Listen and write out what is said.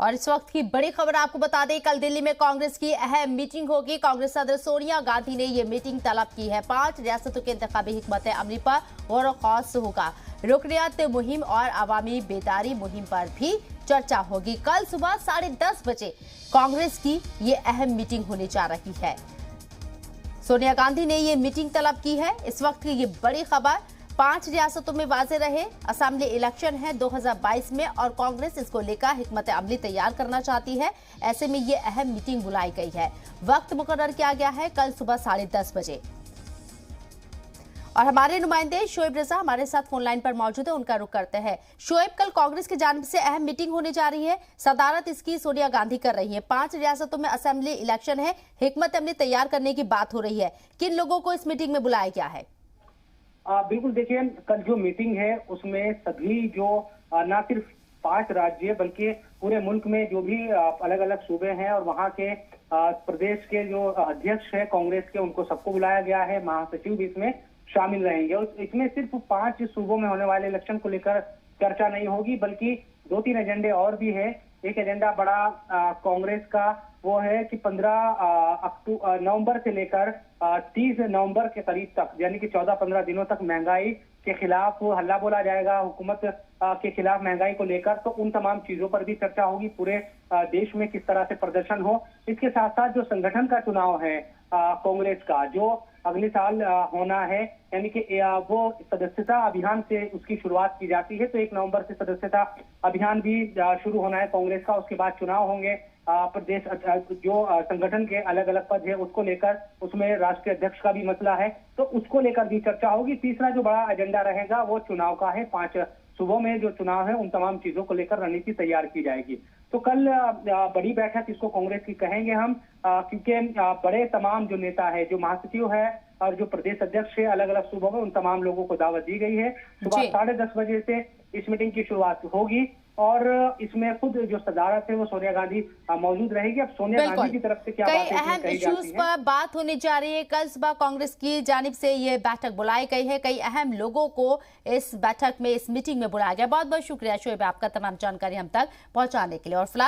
और इस वक्त की बड़ी खबर आपको बता दें, कल दिल्ली में कांग्रेस की अहम मीटिंग होगी। कांग्रेस सदर सोनिया गांधी ने ये मीटिंग तलब की है। 5 रियासतों के इंतखाबी हिकमत अमली पर गौर खास होगा। रुकनियत मुहिम और अवामी बेदारी मुहिम पर भी चर्चा होगी। कल सुबह 10:30 बजे कांग्रेस की ये अहम मीटिंग होने जा रही है। सोनिया गांधी ने ये मीटिंग तलब की है। इस वक्त की ये बड़ी खबर, 5 रियासतों में वाजे रहे असेंबली इलेक्शन है 2022 में और कांग्रेस इसको लेकर हिकमत अमली तैयार करना चाहती है। ऐसे में ये अहम मीटिंग बुलाई गई है। वक्त मुकर्रर किया गया है कल सुबह 10:30 बजे। और हमारे नुमाइंदे शोएब रजा हमारे साथ फोन लाइन पर मौजूद है, उनका रुख करते हैं। शोएब, कल कांग्रेस की जानिब से अहम मीटिंग होने जा रही है, सदारत इसकी सोनिया गांधी कर रही है। 5 रियासतों में असेंबली इलेक्शन है, हिकमत अमली तैयार करने की बात हो रही है। किन लोगों को इस मीटिंग में बुलाया गया है? बिल्कुल, देखिए, कल जो मीटिंग है उसमें सभी जो न सिर्फ 5 राज्य बल्कि पूरे मुल्क में जो भी अलग अलग सूबे हैं और वहां के प्रदेश के जो अध्यक्ष है कांग्रेस के, उनको सबको बुलाया गया है। महासचिव भी इसमें शामिल रहेंगे। और इसमें सिर्फ 5 सूबों में होने वाले इलेक्शन को लेकर चर्चा नहीं होगी, बल्कि 2-3 एजेंडे और भी है। एक एजेंडा बड़ा कांग्रेस का वो है कि 15 नवंबर से लेकर 30 नवंबर के करीब तक, यानी कि 14-15 दिनों तक महंगाई के खिलाफ हल्ला बोला जाएगा, हुकूमत के खिलाफ महंगाई को लेकर। तो उन तमाम चीजों पर भी चर्चा होगी, पूरे देश में किस तरह से प्रदर्शन हो। इसके साथ साथ जो संगठन का चुनाव है कांग्रेस का, जो अगले साल होना है, यानी कि वो सदस्यता अभियान से उसकी शुरुआत की जाती है। तो 1 नवंबर से सदस्यता अभियान भी शुरू होना है कांग्रेस का। उसके बाद चुनाव होंगे। प्रदेश जो संगठन के अलग अलग पद है उसको लेकर, उसमें राष्ट्रीय अध्यक्ष का भी मसला है, तो उसको लेकर भी चर्चा होगी। तीसरा जो बड़ा एजेंडा रहेगा वो चुनाव का है। 5 सूबों में जो चुनाव है उन तमाम चीजों को लेकर रणनीति तैयार की जाएगी। तो कल बड़ी बैठक इसको कांग्रेस की कहेंगे हम, क्योंकि बड़े तमाम जो नेता है, जो महासचिव है और जो प्रदेश अध्यक्ष है अलग अलग सूबों में, उन तमाम लोगों को दावत दी गई है। सुबह 10:30 बजे से इस मीटिंग की शुरुआत होगी और इसमें खुद जो सदारत है वो सोनिया गांधी मौजूद रहेगी। अब सोनिया गांधी की तरफ से क्या कई अहम इश्यूज पर बात होने जा रही है। कल सुबह कांग्रेस की जानिब से ये बैठक बुलाई गई है। कई अहम लोगों को इस बैठक में, इस मीटिंग में बुलाया गया। बहुत बहुत शुक्रिया शोएब, आपका तमाम जानकारी हम तक पहुंचाने के लिए। और फिलहाल